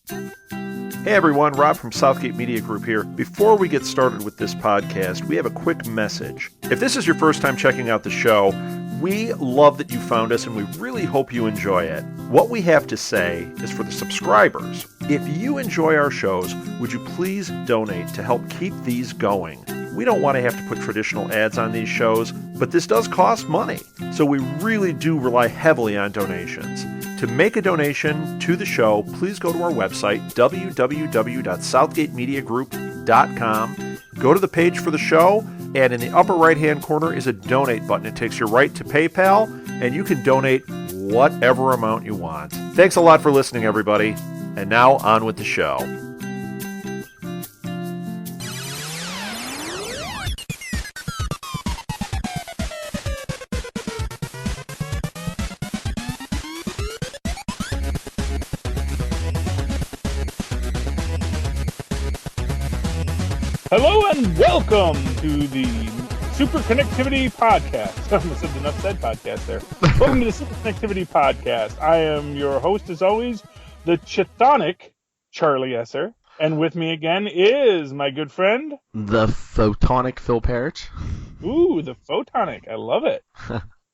Hey everyone, Rob from Southgate Media Group here. Before we get started with this podcast, we have a quick message. If this is your first time checking out the show, we love that you found us and we really hope you enjoy it. What we have to say is for the subscribers. If you enjoy our shows, would you please donate to help keep these going? We don't want to have to put traditional ads on these shows, but this does cost money. So we really do rely heavily on donations. To make a donation to the show, please go to our website, www.southgatemediagroup.com. Go to the page for the show, and in the upper right-hand corner is a donate button. It takes you right to PayPal, and you can donate whatever amount you want. Thanks a lot for listening, everybody. And now on with the show. Hello and welcome to the SuperConnectivity Podcast. I almost said the Enough Said podcast there. Welcome to the SuperConnectivity Podcast. I am your host, as always, the Chthonic Charlie Esser. And with me again is my good friend... the Photonic Phil Parrish. Ooh, the Photonic. I love it.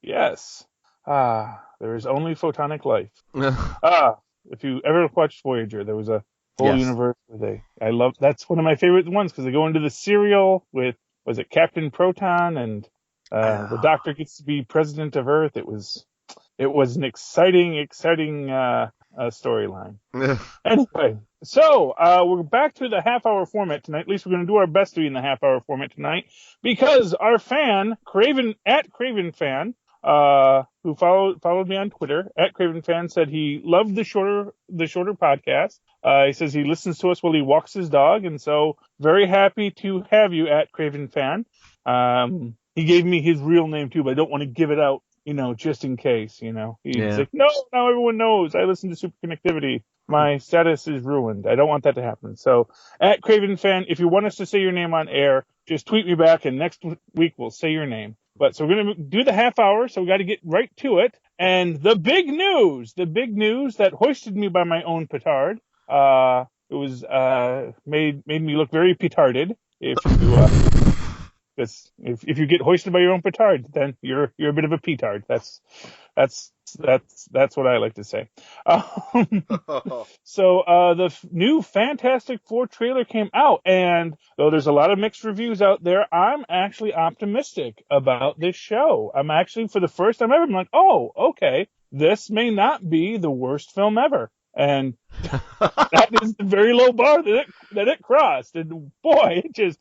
Yes. There is only photonic life. If you ever watched Voyager, there was a whole universe where that's one of my favorite ones because they go into the serial with, was it Captain Proton, and the Doctor gets to be president of Earth. It was an exciting storyline. Anyway, so we're back to the half-hour format tonight. At least we're going to do our best to be in the half-hour format tonight because our fan, Craven Fan, who followed me on Twitter, @CravenFan, said he loved the shorter podcast. He says he listens to us while he walks his dog, and so very happy to have you @CravenFan. He gave me his real name too, but I don't want to give it out, just in case, He's like, no, now everyone knows I listen to SuperConnectivity. My status is ruined. I don't want that to happen. So @CravenFan, if you want us to say your name on air, just tweet me back, and next week we'll say your name. But so we're going to do the half hour, so we got to get right to it. And the big news that hoisted me by my own petard. It was made me look very petarded. If you get hoisted by your own petard, then you're a bit of a petard. That's what I like to say. So the new Fantastic Four trailer came out, and though there's a lot of mixed reviews out there, I'm actually optimistic about this show. I'm actually, for the first time ever, I'm like, oh, okay, this may not be the worst film ever. And that is the very low bar that it crossed. And boy, it just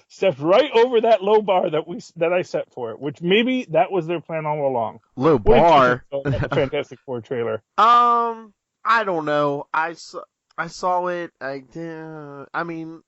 stepped right over that low bar that I set for it, which maybe that was their plan all along. Low bar? Fantastic Four trailer. I don't know. I saw it. I'm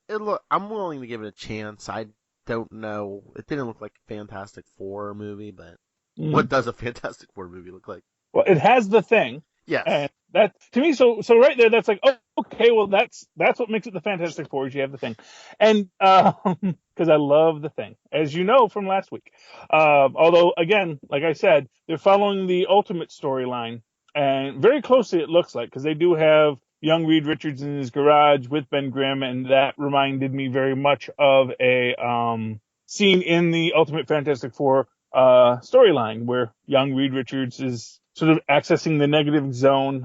willing to give it a chance. I don't know. It didn't look like a Fantastic Four movie, but what does a Fantastic Four movie look like? Well, it has the Thing. Yes. And that, to me, so right there, that's like, oh, okay, well, that's what makes it the Fantastic Four, is you have the Thing. And, because I love the Thing, as you know from last week. Although, again, like I said, they're following the Ultimate storyline, and very closely it looks like, because they do have young Reed Richards in his garage with Ben Grimm, and that reminded me very much of a scene in the Ultimate Fantastic Four storyline, where young Reed Richards is sort of accessing the negative zone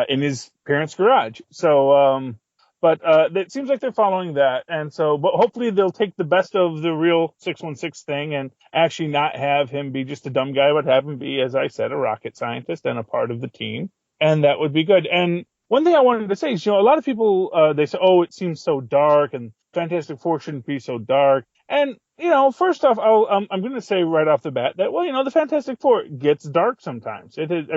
in his parents' garage. So, but it seems like they're following that, and so, but hopefully they'll take the best of the real 616 Thing and actually not have him be just a dumb guy, but have him be, as I said, a rocket scientist and a part of the team, and that would be good. And one thing I wanted to say is, a lot of people they say, oh, it seems so dark, and Fantastic Four shouldn't be so dark. And, first off, I'm going to say right off the bat that, well, the Fantastic Four gets dark sometimes. It is,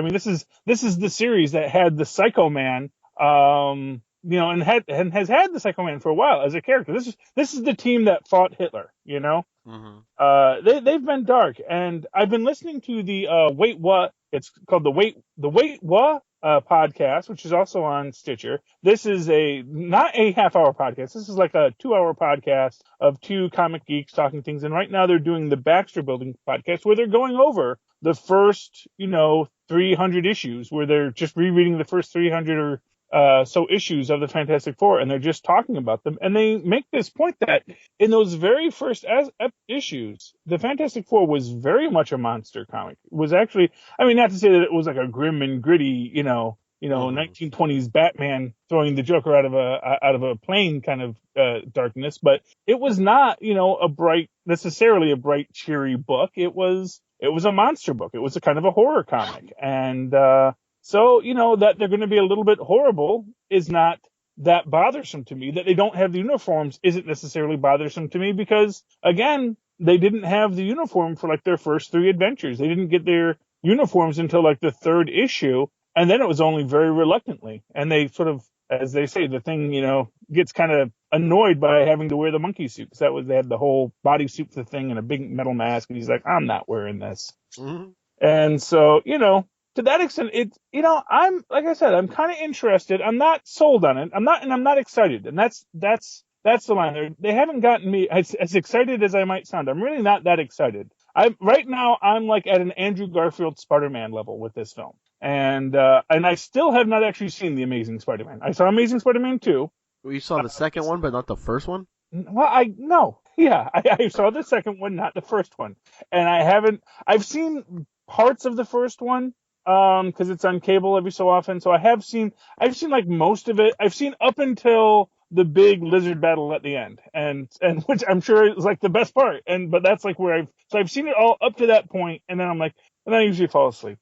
this is the series that had the Psycho Man, and has had the Psycho Man for a while as a character. This is the team that fought Hitler, Mm-hmm. They've been dark, and I've been listening to the Wait What? It's called the Wait What? Podcast, which is also on Stitcher. This is not a half-hour podcast. This is like a 2-hour podcast of two comic geeks talking things. And right now they're doing the Baxter Building podcast, where they're going over the first, 300 issues, where they're just rereading the first 300 issues of the Fantastic Four, and they're just talking about them. And they make this point that in those very first issues, the Fantastic Four was very much a monster comic. It was actually, I mean, not to say that it was like a grim and gritty, 1920s Batman throwing the Joker out of a plane kind of darkness, but it was not, necessarily a bright, cheery book. It was a monster book. It was a kind of a horror comic, and so that they're going to be a little bit horrible is not that bothersome to me. That they don't have the uniforms isn't necessarily bothersome to me because, again, they didn't have the uniform for like their first 3 adventures. They didn't get their uniforms until like the 3rd issue. And then it was only very reluctantly. And they sort of, as they say, the Thing, gets kind of annoyed by having to wear the monkey suit. Because they had the whole bodysuit for the Thing and a big metal mask. And he's like, I'm not wearing this. Mm-hmm. And so, to that extent, I'm, like I said, I'm kind of interested. I'm not sold on it. I'm not excited. And that's the line. They haven't gotten me as excited as I might sound. I'm really not that excited. Right now, I'm like at an Andrew Garfield Spider-Man level with this film. And I still have not actually seen The Amazing Spider-Man. I saw Amazing Spider-Man 2. Well, you saw the second one, but not the first one? Well, no. Yeah, I saw the second one, not the first one. And I've seen parts of the first one, because it's on cable every so often. So I've seen like most of it. I've seen up until the big lizard battle at the end, and which I'm sure is like the best part. But that's like where I've seen it all up to that point, and then I'm like, and I usually fall asleep.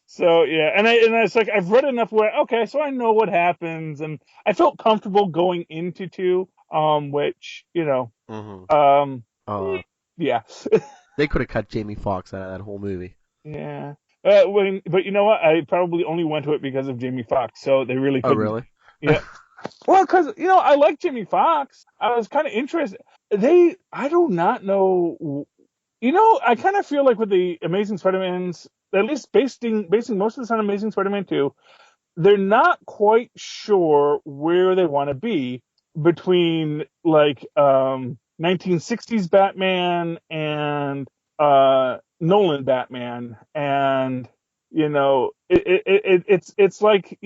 So yeah, and it's like I've read enough where okay, so I know what happens, and I felt comfortable going into 2, which Mm-hmm. Yeah. They could have cut Jamie Foxx out of that whole movie. Yeah. But you know what? I probably only went to it because of Jamie Foxx, so they really couldn't. Oh, really? Yeah. Well, because, I like Jamie Foxx. I was kind of interested. I do not know. I kind of feel like with the Amazing Spider-Mans, at least basing most of this on Amazing Spider-Man 2, they're not quite sure where they want to be between, like, 1960s Batman and Nolan Batman, and it's like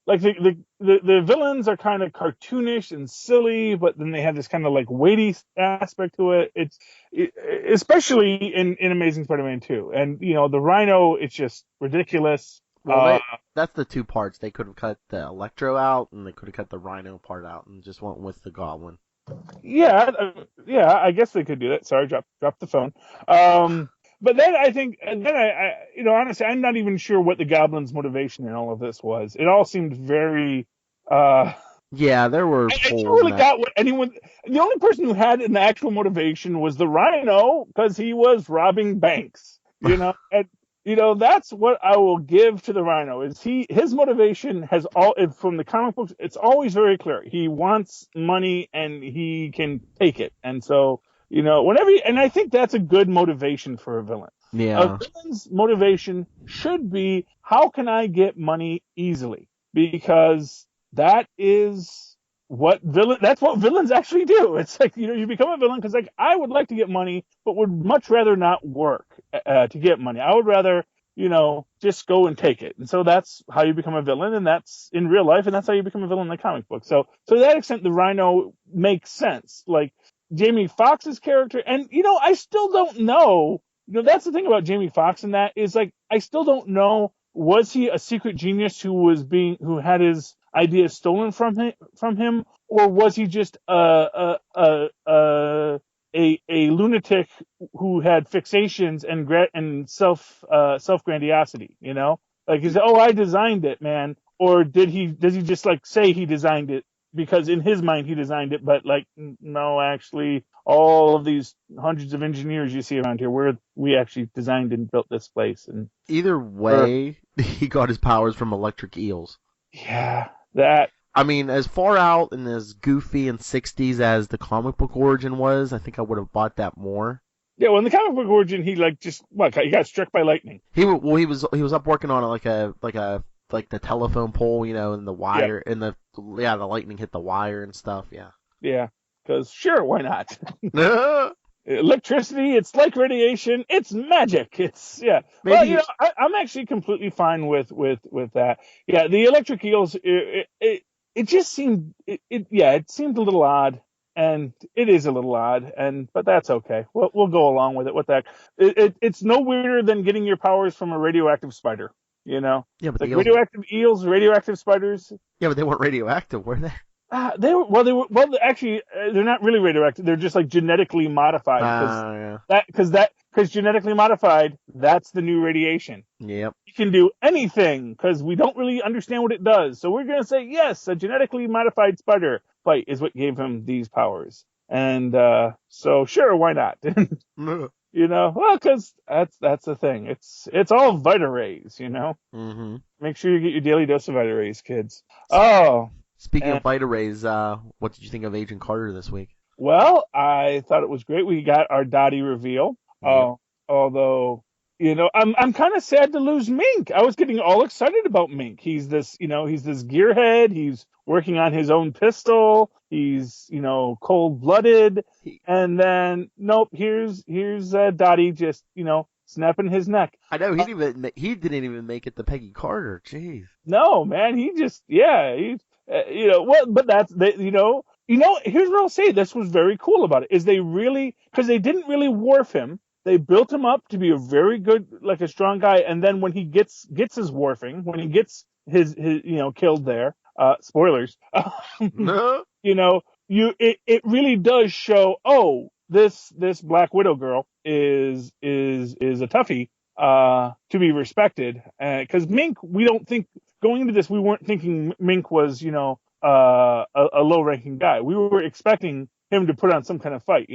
like the villains are kind of cartoonish and silly, but then they have this kind of like weighty aspect to it. Especially in Amazing Spider-Man 2, and the Rhino, it's just ridiculous. Well, that's the 2 parts. They could have cut the Electro out, and they could have cut the Rhino part out, and just went with the Goblin. Yeah, I guess they could do that. Sorry, drop the phone. But then I think, and then I honestly, I'm not even sure what the Goblin's motivation in all of this was. It all seemed very. Yeah, there were. I never really got what anyone. The only person who had an actual motivation was the Rhino, because he was robbing banks. And that's what I will give to the Rhino. Is his motivation has from the comic books, it's always very clear. He wants money and he can take it, and so. And I think that's a good motivation for a villain. Yeah. A villain's motivation should be, how can I get money easily? Because that's what villains actually do. It's like, you become a villain because, like, I would like to get money, but would much rather not work to get money. I would rather, just go and take it. And so that's how you become a villain, and that's in real life, and that's how you become a villain in the comic book. So to that extent, the Rhino makes sense. Like, Jamie Foxx's character, and I still don't know. That's the thing about Jamie Foxx, and that is, like, I still don't know. Was he a secret genius who had his ideas stolen from him, or was he just a lunatic who had fixations and self grandiosity? Like, he said, "Oh, I designed it, man," or does he just like say he designed it? Because in his mind he designed it, but like, no, actually, all of these hundreds of engineers you see around here, we actually designed and built this place. And either way, he got his powers from electric eels. Yeah, that. I mean, as far out and as goofy and 60s as the comic book origin was, I think I would have bought that more. Yeah, well, in the comic book origin, he he got struck by lightning. He was up working on it like the telephone pole, and the wire, and the lightning hit the wire and stuff. Yeah. Yeah, because sure, why not? electricity, it's like radiation, it's magic. It's yeah. Well, Maybe I'm actually completely fine with that. Yeah, the electric eels, it just seemed it seemed a little odd, and it is a little odd, but that's okay. We'll go along with it. What the heck? It's no weirder than getting your powers from a radioactive spider. yeah, but Like the eels. radioactive eels, radioactive spiders. Yeah, but they weren't radioactive, were they? Actually, they're not really radioactive. They're just like genetically modified Yeah. because genetically modified, that's the new radiation. Yep. It can do anything because we don't really understand what it does. So we're going to say, yes, a genetically modified spider bite is what gave him these powers. And, so sure, why not? Well, because that's the thing. It's all Vita rays, Mm-hmm. Make sure you get your daily dose of Vita rays, kids. Oh. Speaking of Vita rays, what did you think of Agent Carter this week? Well, I thought it was great. We got our Dottie reveal. Yep. Although, I'm kind of sad to lose Mink. I was getting all excited about Mink. He's this gearhead. He's working on his own pistol. He's, cold-blooded. And then, nope, here's Dottie just, snapping his neck. I know he didn't even make it to Peggy Carter. Jeez. No, man, he just, he's, but that's, here's what I'll say. This was very cool about it, is because they didn't really wharf him. They built him up to be a very good, like a strong guy. And then when he gets his wharfing, when he gets his killed there, spoilers, No. it really does show, this Black Widow girl is a toughie, to be respected. Cause Mink, we don't think, going into this, we weren't thinking Mink was, a low ranking guy. We were expecting him to put on some kind of fight,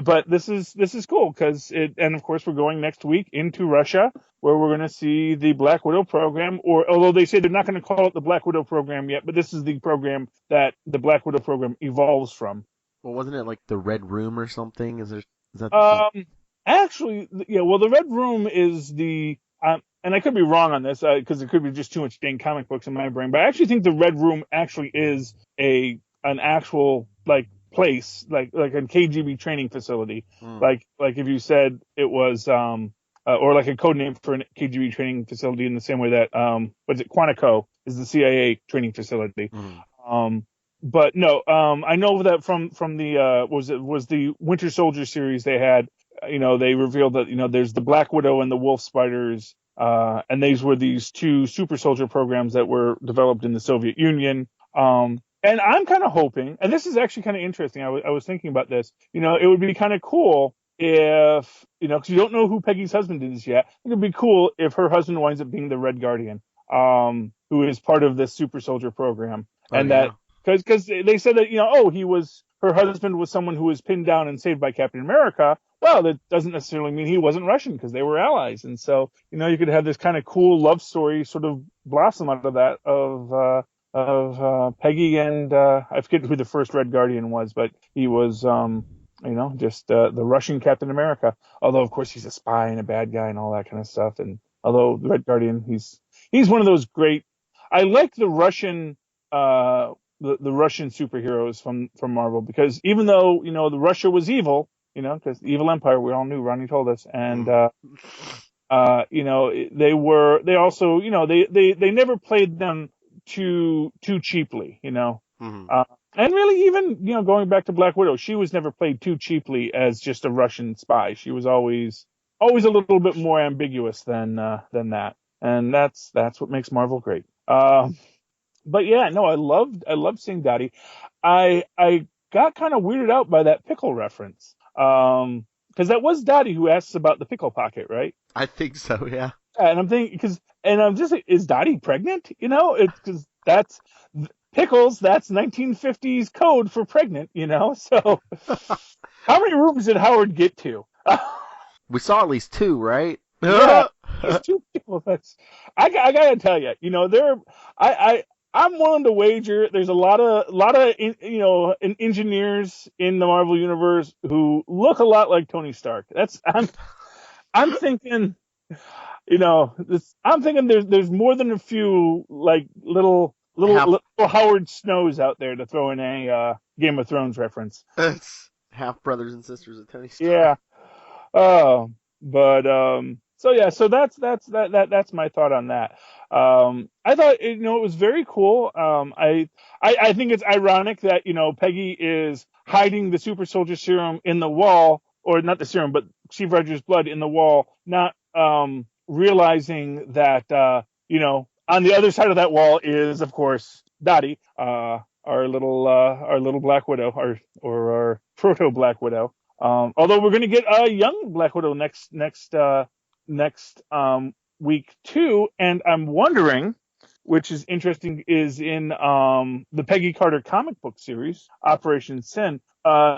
but this is cool and of course we're going next week into Russia where we're going to see the Black Widow program, although they say they're not going to call it the Black Widow program yet, but this is the program that the Black Widow program evolves from. Well, wasn't it like the Red Room or something? Is that actually, yeah, well, the Red Room is and I could be wrong on this because it could be just too much dang comic books in my brain, but I actually think the Red Room actually is an actual place, like a KGB training facility. Like if you said it was or like a code name for a KGB training facility in the same way that Quantico is the CIA training facility. But no, I know that from the was the Winter Soldier series they had, they revealed that there's the Black Widow and the Wolf Spiders, and these were these two super soldier programs that were developed in the Soviet Union. And I'm kind of hoping, and this is actually kind of interesting. I was thinking about this. It would be kind of cool if, because you don't know who Peggy's husband is yet. It would be cool if her husband winds up being the Red Guardian, who is part of this super soldier program, that because they said that her husband was someone who was pinned down and saved by Captain America. Well, that doesn't necessarily mean he wasn't Russian because they were allies, and so you could have this kind of cool love story sort of blossom out of that of Peggy and I forget who the first Red Guardian was, but he was just the Russian Captain America. Although of course he's a spy and a bad guy and all that kind of stuff. And although the Red Guardian, he's one of those great. I like the Russian the Russian superheroes from Marvel because even though the Russia was evil, because the evil empire we all knew, Ronnie told us, and they also they never played them too cheaply, and really even going back to Black Widow, she was never played too cheaply as just a Russian spy. She was always a little bit more ambiguous than that, and that's what makes Marvel great. But yeah, no, I loved seeing Dottie. I got kind of weirded out by that pickle reference, because that was Dottie who asks about the pickle pocket, right? I think so, yeah. And I'm thinking, I'm just like, is Dottie pregnant? It's because that's pickles. That's 1950s code for pregnant. So how many rooms did Howard get to? We saw at least two, right? Yeah, there's two people. I gotta tell you, I'm willing to wager there's a lot of engineers in the Marvel universe who look a lot like Tony Stark. I'm thinking. I'm thinking there's more than a few like little Howard Snows out there to throw in a Game of Thrones reference. half brothers and sisters of Tony Stark. Yeah. Oh, but so yeah, so that's my thought on that. I thought it was very cool. I think it's ironic that Peggy is hiding the super soldier serum in the wall, or not the serum, but Steve Rogers' blood in the wall, not realizing that on the other side of that wall is of course Dottie, our little Black Widow, our proto Black Widow. Although we're going to get a young Black Widow next week too, and I'm wondering, which is interesting, is in the Peggy Carter comic book series, Operation Sin.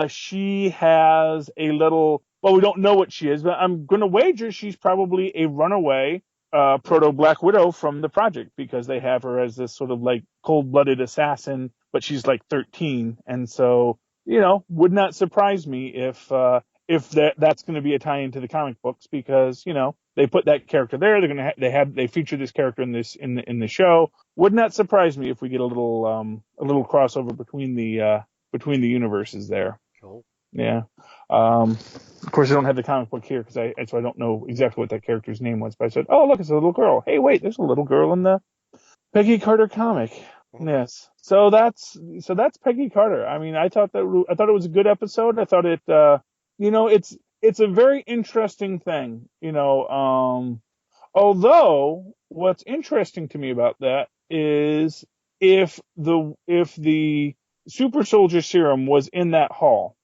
She has a little. Well, we don't know what she is, but I'm going to wager she's probably a runaway proto Black Widow from the project, because they have her as this sort of like cold-blooded assassin, but she's like 13, and so. Would not surprise me if that's going to be a tie into the comic books, because they put that character there. They're going to they feature this character in the show. Would not surprise me if we get a little crossover between the universes there. Cool. Yeah. Of course, I don't have the comic book here so I don't know exactly what that character's name was. But I said, oh look, it's a little girl. Hey, wait, there's a little girl in the Peggy Carter comic. Yes. So that's Peggy Carter. I mean, I thought it was a good episode. I thought it, it's a very interesting thing, although what's interesting to me about that is if the super soldier serum was in that hall,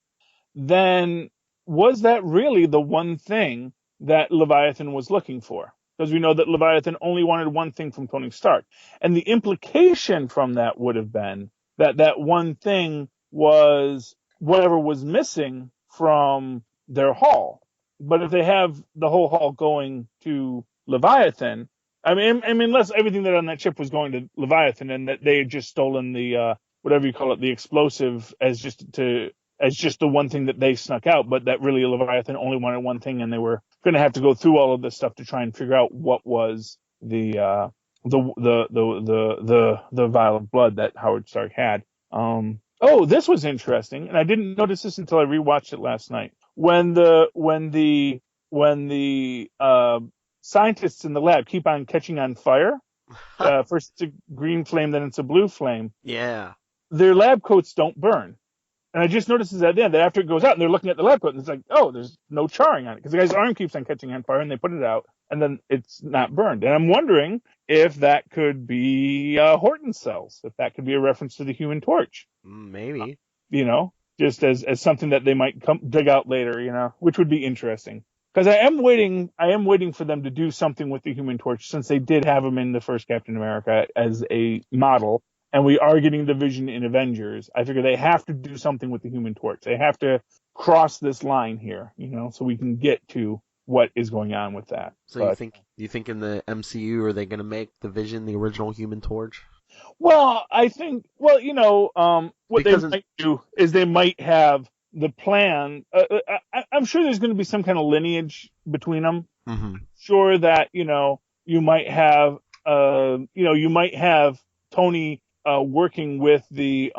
then was that really the one thing that Leviathan was looking for? Because we know that Leviathan only wanted one thing from Tony Stark. And the implication from that would have been that one thing was whatever was missing from their hall. But if they have the whole hall going to Leviathan, I mean, unless everything that on that ship was going to Leviathan and that they had just stolen the, whatever you call it, the explosive as just the one thing that they snuck out, but that really Leviathan only wanted one thing, and they were going to have to go through all of this stuff to try and figure out what was the vial of blood that Howard Stark had. This was interesting, and I didn't notice this until I rewatched it last night. When the scientists in the lab keep on catching on fire, first it's a green flame, then it's a blue flame. Yeah. Their lab coats don't burn. And I just noticed at the end that after it goes out and they're looking at the lab coat and it's like, oh, there's no charring on it. Because the guy's arm keeps on catching on fire and they put it out and then it's not burned. And I'm wondering if that could be Horton cells, if that could be a reference to the Human Torch. Maybe. Just as something that they might dig out later, which would be interesting. Because I am waiting for them to do something with the Human Torch, since they did have him in the first Captain America as a model. And we are getting the Vision in Avengers. I figure they have to do something with the Human Torch. They have to cross this line here, so we can get to what is going on with that. So you think in the MCU are they going to make the Vision the original Human Torch? Well, I think what they might do is they might have the plan. I'm sure there's going to be some kind of lineage between them. Mm-hmm. Sure that you might have Tony working with the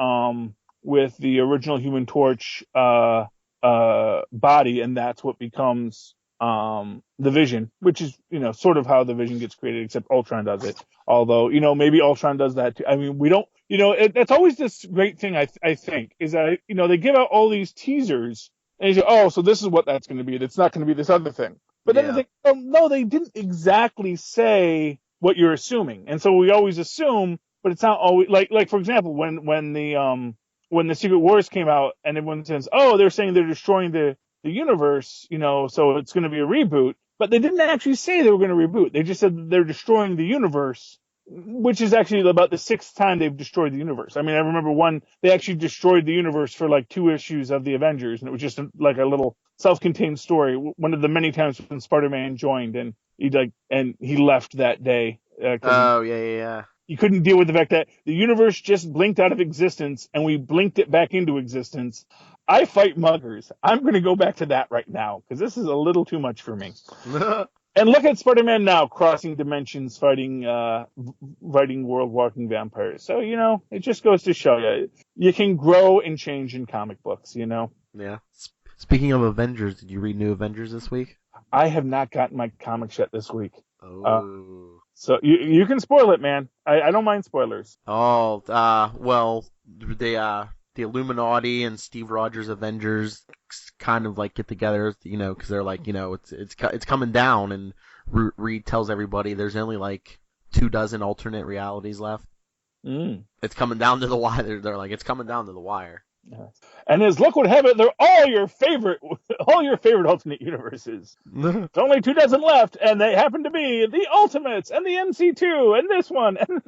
original Human Torch body, and that's what becomes the Vision, which is sort of how the Vision gets created, except Ultron does it. Although maybe Ultron does that too. I mean, we don't. That's always this great thing. I think is that they give out all these teasers and you say, oh, so this is what that's going to be. It's not going to be this other thing. But then they think, oh no, they didn't exactly say what you're assuming, and so we always assume. But it's not always like for example, when the Secret Wars came out and everyone says, oh, they're saying they're destroying the universe, so it's going to be a reboot. But they didn't actually say they were going to reboot. They just said they're destroying the universe, which is actually about the 6th time they've destroyed the universe. I mean, I remember they actually destroyed the universe for like 2 issues of the Avengers, and it was just like a little self-contained story. One of the many times when Spider-Man joined and he left that day. Oh yeah. You couldn't deal with the fact that the universe just blinked out of existence and we blinked it back into existence. I fight muggers. I'm going to go back to that right now because this is a little too much for me. And look at Spider-Man now, crossing dimensions, fighting world-walking vampires. So, it just goes to show you can grow and change in comic books, Yeah. Speaking of Avengers, did you read New Avengers this week? I have not gotten my comics yet this week. Oh. So you can spoil it, man. I don't mind spoilers. Oh, well, the Illuminati and Steve Rogers Avengers kind of like get together, because they're like, it's coming down, and Reed tells everybody there's only like 24 alternate realities left. It's coming down to the wire. They're like, it's coming down to the wire. And as luck would have it, they're all your favorite alternate universes. There's only 24 left, and they happen to be the Ultimates and the MC2 and this one, and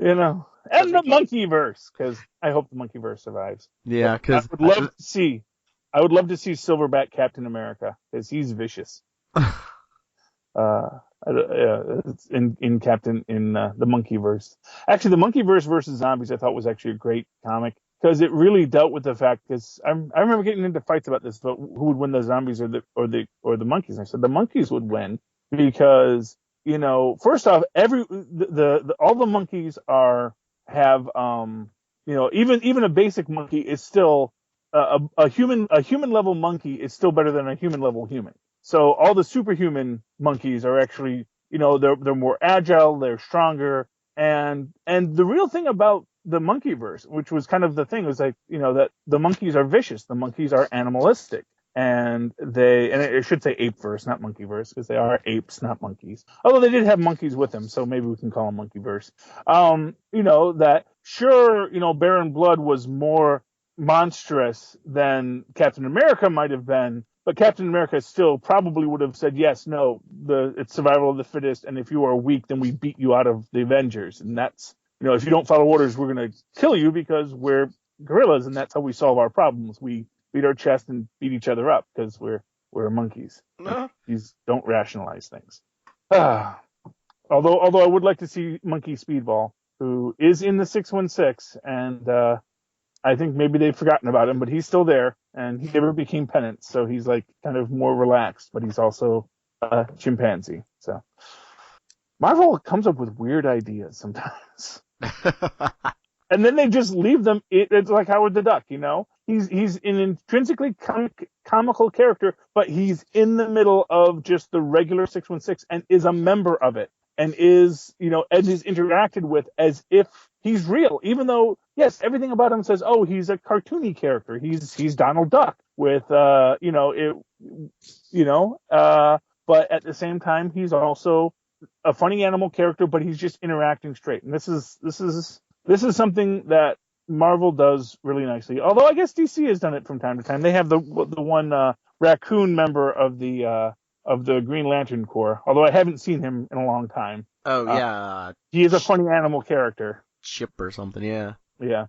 and the Monkeyverse, because I hope the Monkeyverse survives. Yeah, because I would love to see Silverback Captain America, because he's vicious. It's in the Monkeyverse. Actually, the Monkeyverse versus Zombies I thought was actually a great comic, because it really dealt with the fact, because I remember getting into fights about this, but who would win, the zombies or the monkeys? And I said the monkeys would win, because first off, all the monkeys have even a basic monkey is still a human level monkey is still better than a human level human. So all the superhuman monkeys are actually, they're more agile, they're stronger, and the real thing about the Monkeyverse, which was kind of the thing, was like, that the monkeys are vicious, the monkeys are animalistic, and I should say Apeverse, not Monkeyverse, because they are apes, not monkeys. Although they did have monkeys with them, so maybe we can call them Monkeyverse. That sure, Baron Blood was more monstrous than Captain America might have been, but Captain America still probably would have said, yes, no, it's survival of the fittest, and if you are weak, then we beat you out of the Avengers. And that's, if you don't follow orders, we're going to kill you, because we're gorillas, and that's how we solve our problems. We beat our chest and beat each other up, because we're monkeys. Monkeys don't rationalize things. Although I would like to see Monkey Speedball, who is in the 616, and I think maybe they've forgotten about him, but he's still there, and he never became Penance, so he's like kind of more relaxed, but he's also a chimpanzee. So Marvel comes up with weird ideas sometimes. And then they just leave them. It's like Howard the Duck, He's an intrinsically comical character, but he's in the middle of just the regular 616 and is a member of it, and is, Ed is interacted with as if he's real, even though, yes, everything about him says, oh, he's a cartoony character. He's Donald Duck with, but at the same time, he's also a funny animal character, but he's just interacting straight. And this is something that Marvel does really nicely. Although I guess DC has done it from time to time. They have the one raccoon member of the Green Lantern Corps. Although I haven't seen him in a long time. Oh yeah, he is a funny animal character. Chip or something, yeah. Yeah.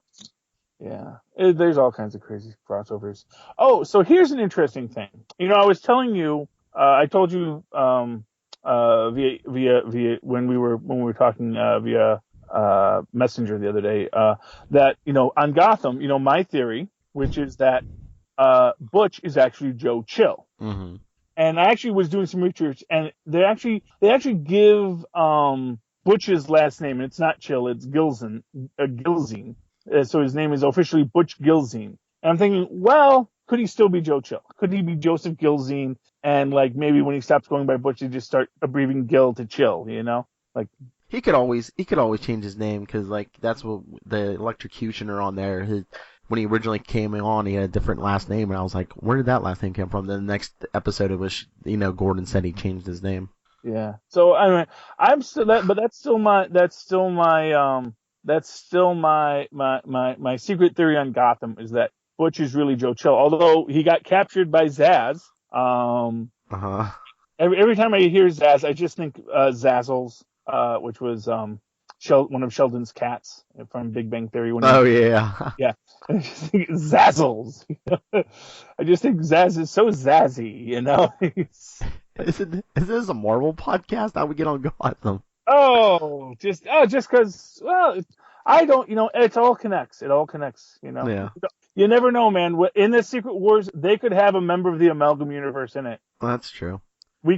There's all kinds of crazy crossovers. Oh, so here's an interesting thing. I was telling you, I told you via when we were talking via Messenger the other day, that on Gotham, my theory, which is that Butch is actually Joe Chill. Mm-hmm. And I actually was doing some research, and they actually give Butch's last name, and it's not Chill, it's Gilzine. So his name is officially Butch Gilzine. And I'm thinking, well, could he still be Joe Chill? Could he be Joseph Gilzine? And like maybe when he stops going by Butch, he just start abbreviating Gil to Chill, Like he could always change his name, because like that's what the electrocutioner on there. When he originally came on, he had a different last name, and I was like, where did that last name come from? Then the next episode, it was Gordon said he changed his name. Yeah. So anyway, I'm still that, but that's still my secret theory on Gotham, is that Butch is really Joe Chill, although he got captured by Zaz. Every time I hear Zaz, I just think Zazzles, which was one of Sheldon's cats from Big Bang Theory. Yeah. I just think Zazzles. I just think Zaz is so zazzy, Is this a Marvel podcast? How we get on Gotham? Just because, well, I don't, it all connects. It all connects, Yeah. You never know, man. In the Secret Wars, they could have a member of the Amalgam Universe in it. Well, that's true. We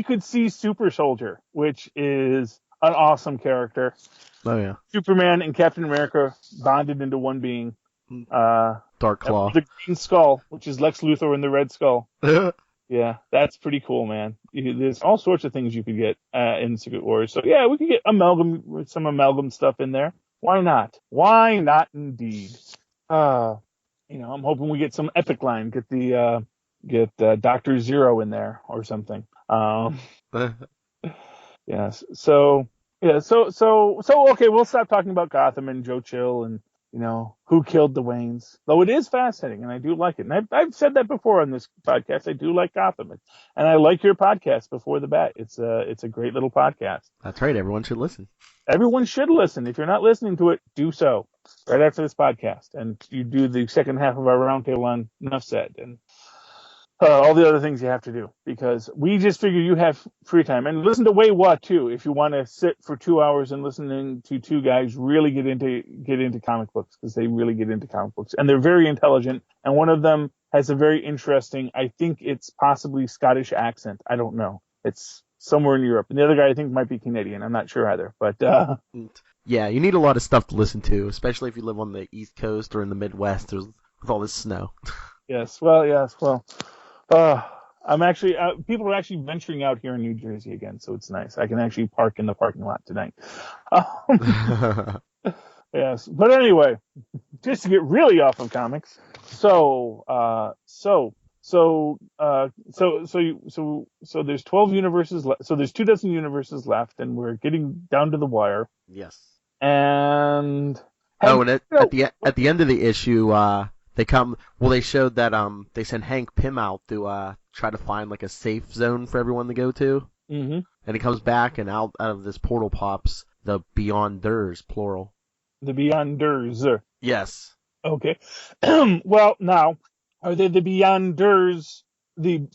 could see Super Soldier, which is an awesome character. Oh yeah. Superman and Captain America bonded into one being. Dark Dark Claw. The Green Skull, which is Lex Luthor in the Red Skull. Yeah, that's pretty cool, man. There's all sorts of things you could get in Secret Wars. So yeah, we could get some amalgam stuff in there. Why not? Why not, indeed? I'm hoping we get some epic line. Get Dr. Zero in there or something. Yes. So yeah. So okay. We'll stop talking about Gotham and Joe Chill and who killed the Waynes. Though it is fascinating and I do like it. And I've said that before on this podcast. I do like Gotham and I like your podcast Before the Bat. It's a great little podcast. That's right. Everyone should listen. Everyone should listen. If you're not listening to it, do so right after this podcast, and you do the second half of our roundtable on Enough Said and all the other things you have to do, because we just figure you have free time. And listen to Way What too, if you want to sit for 2 hours and listening to two guys really get into comic books, because they really get into comic books and they're very intelligent. And one of them has a very interesting, I think it's possibly Scottish accent. I don't know. It's somewhere in Europe. And the other guy I think might be Canadian. I'm not sure either. But yeah, you need a lot of stuff to listen to, especially if you live on the East Coast or in the Midwest with all this snow. Yes. Well. I'm actually people are actually venturing out here in New Jersey again, so it's nice. I can actually park in the parking lot tonight. Yes, but anyway, just to get really off of comics. So there's 12 universes left. So there's 24 universes left, and we're getting down to the wire. Yes. And at the end of the issue, they showed that they sent Hank Pym out to try to find like a safe zone for everyone to go to. Mm-hmm. And he comes back, and out of this portal pops the Beyonders, plural. The Beyonders. Yes. Okay. Well, now, are they the Beyonders, the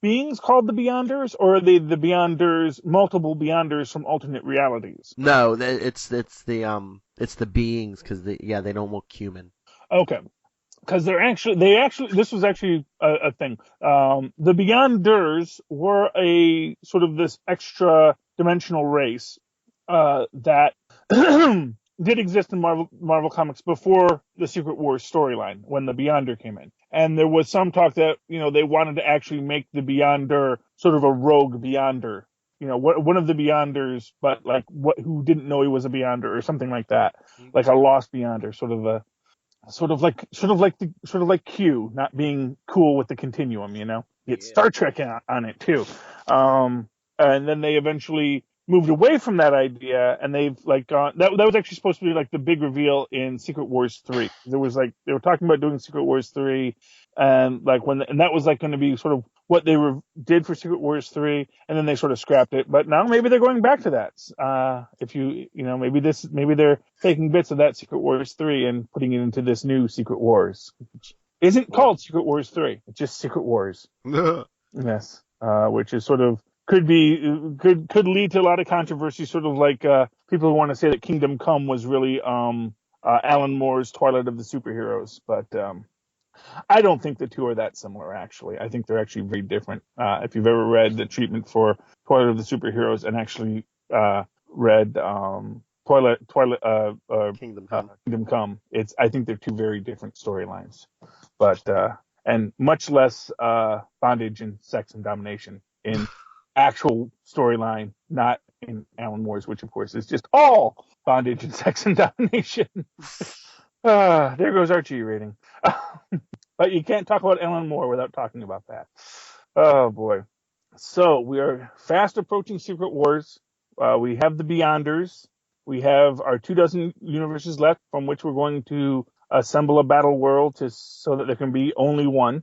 beings called the Beyonders, or are they the Beyonders, multiple Beyonders from alternate realities? No, it's the beings, because they don't look human. Okay. Because this was actually a thing. The Beyonders were a sort of this extra dimensional race that did exist in Marvel Comics before the Secret Wars storyline, when the Beyonder came in. And there was some talk that, they wanted to actually make the Beyonder sort of a rogue Beyonder. One of the Beyonders, but like who didn't know he was a Beyonder or something like that. Like a lost Beyonder, sort of like Q not being cool with the continuum, It's Star Trek on it too. And then they eventually moved away from that idea, and they've gone. That was actually supposed to be like the big reveal in Secret Wars 3. There was they were talking about doing Secret Wars 3, and and that was going to be sort of what they did for Secret Wars 3, and then they sort of scrapped it. But now maybe they're going back to that. Maybe they're taking bits of that Secret Wars 3 and putting it into this new Secret Wars, which isn't called Secret Wars 3. It's just Secret Wars. Yes, which is sort of could lead to a lot of controversy, sort of like people who want to say that Kingdom Come was really Alan Moore's Twilight of the Superheroes, but I don't think the two are that similar, actually. I think they're actually very different. If you've ever read the treatment for Twilight of the Superheroes and actually read Kingdom Come, I think they're two very different storylines, but and much less bondage and sex and domination in actual storyline, not in Alan Moore's, which of course is just all bondage and sex and domination. There goes our G rating. But you can't talk about Alan Moore without talking about that. Oh boy. So we are fast approaching Secret Wars. We have the Beyonders. We have our 24 universes left, from which we're going to assemble a battle world so that there can be only one.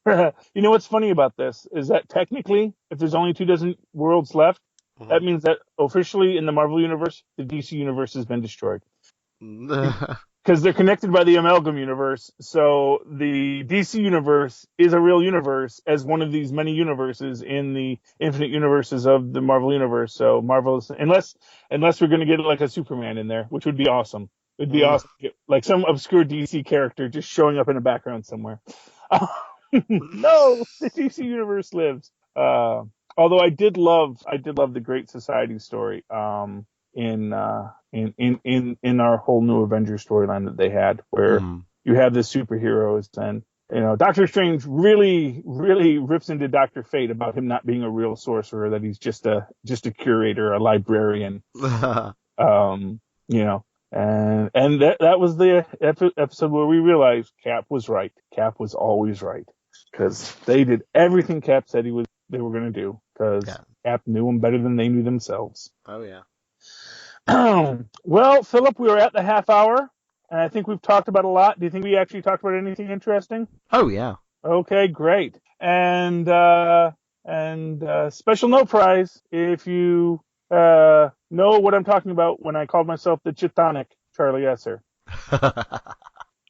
What's funny about this is that technically, if there's only 24 worlds left, that means that officially in the Marvel universe, the DC universe has been destroyed. Because they're connected by the Amalgam universe, so the DC universe is a real universe as one of these many universes in the infinite universes of the Marvel universe. So Marvel, unless we're going to get like a Superman in there, which would be awesome. It'd be awesome to get, like some obscure DC character just showing up in the background somewhere. No, the DC universe lives. Although I did love the Great Society story. In our whole New Avengers storyline that they had, where you have the superheroes, and Doctor Strange really, really rips into Dr. Fate about him not being a real sorcerer, that he's just a curator, a librarian. And that was the episode where we realized Cap was right. Cap was always right, because they did everything Cap said they were going to do, because Cap knew them better than they knew themselves. Oh yeah. Well, Philip, we are at the half hour, and I think we've talked about a lot. Do you think we actually talked about anything interesting? Oh yeah. Okay, great. And special note prize if you know what I'm talking about when I called myself the Chitonic Charlie Esser.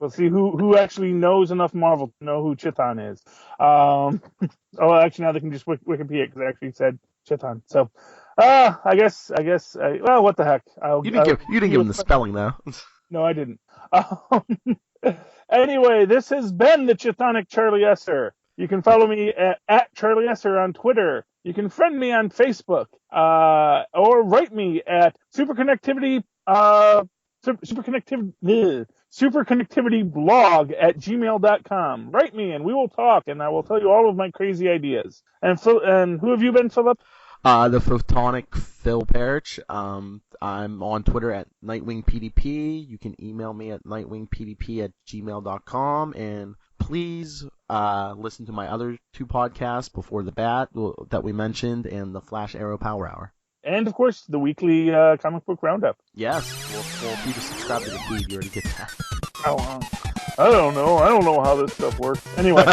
We'll see who actually knows enough Marvel to know who Chiton is. Actually, now they can just Wikipedia, because it actually said Chiton. So, I guess. Well, what the heck? You didn't give him the spelling, though. No, I didn't. Anyway, this has been the Chitonic Charlie Esser. You can follow me at Charlie Esser on Twitter. You can friend me on Facebook, or write me at superconnectivityblog@gmail.com. Write me and we will talk, and I will tell you all of my crazy ideas. And who have you been, Philip? The Photonic Phil Parrish. I'm on Twitter at NightwingPDP. You can email me at nightwingpdp@gmail.com. And please listen to my other 2 podcasts, Before the Bat, that we mentioned, and the Flash Arrow Power Hour. And, of course, the weekly comic book roundup. Yes. Well, if you just subscribe to the feed, you already get that. Oh, I don't know. I don't know how this stuff works. Anyway.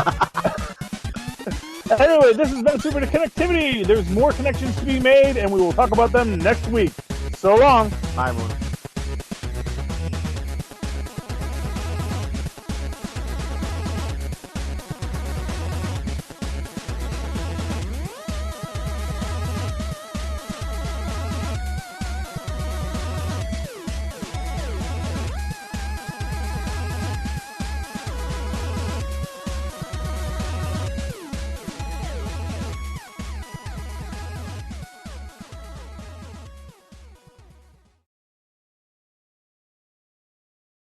Anyway, this has been Super Connectivity. There's more connections to be made, and we will talk about them next week. So long. Bye, everyone.